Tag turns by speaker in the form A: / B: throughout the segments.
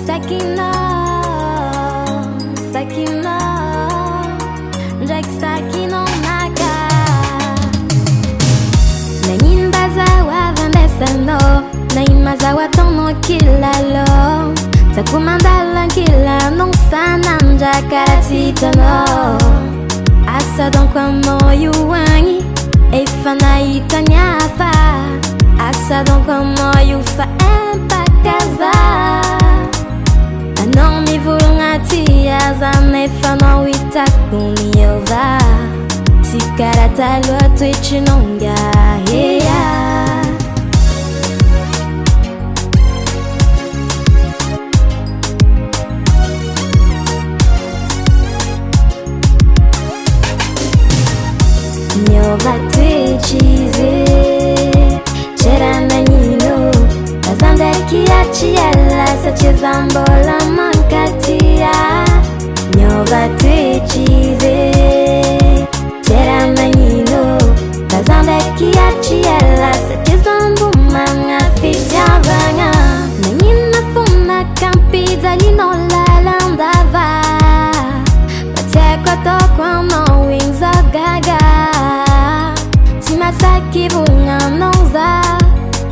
A: Sakina, Sakina, Jack Sakina Naga. Nain bazawa vandesano, nain mazawa tono kilalo. Takumandala kila non sanam jakaratitano. Asa don kwa moyo wangi, efana itanyafa. Asa don kwa moyo fa empakaza. Não me vulngatias a nefana wita kuniova. Si karata lo twitch nonga yeah. Nyova twitchize chera na nino azanda kiachiela sachezambola mankatia. Nyova twitchize chera na nino azanda kiachiela sachezambuma ngafitiavanga. Nanyina funa campida linola landava. Batekwa tokwa no wings of gaga. Simasaki bunga nonza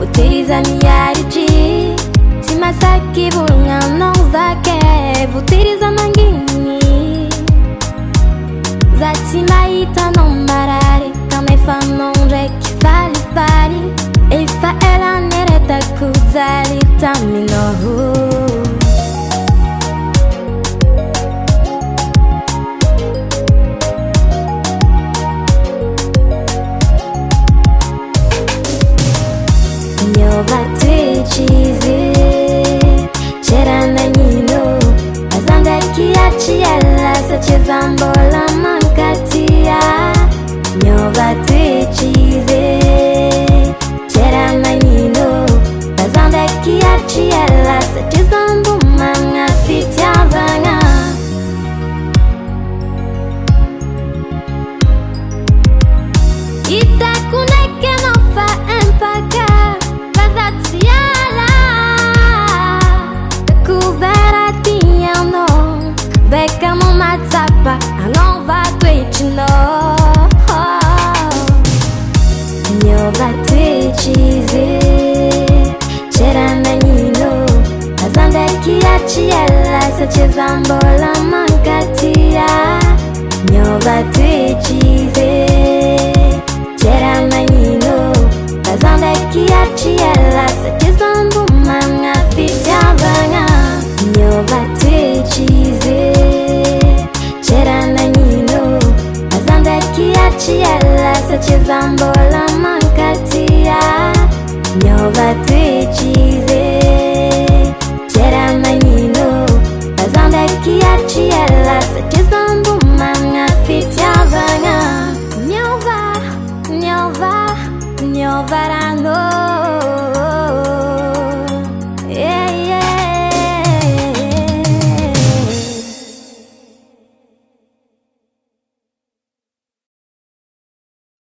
A: utiliza miariji. Simasaki bunga nonza ke utiliza mangini. Zatima ita nombarari kame fanonre kifali fari. Ifa ela nereta kuzali taminohu. Nyova twitchize chera na nino azanda kiachiela sachezambola mankatia. Nyova twitchize chera na nino azanda kiachiela sachezambuma ngafitiavanga. Itakuneke nofa empaka. Becamo matzapa, anova twitchino. Nyova twitchize chera na nino azanda kiachiela sachezambola mankatia. Nyova twitchize chera na nino azanda kiachiela sachezambuma ngafitiavanga. Nyova twitchize chera na nino azanda kiachiela sachezambola mankatia. Nyova twitchize chera na nino azanda kiachiela sachezambuma ngafitiavanga. Nyova, Nyova, Nyovarano.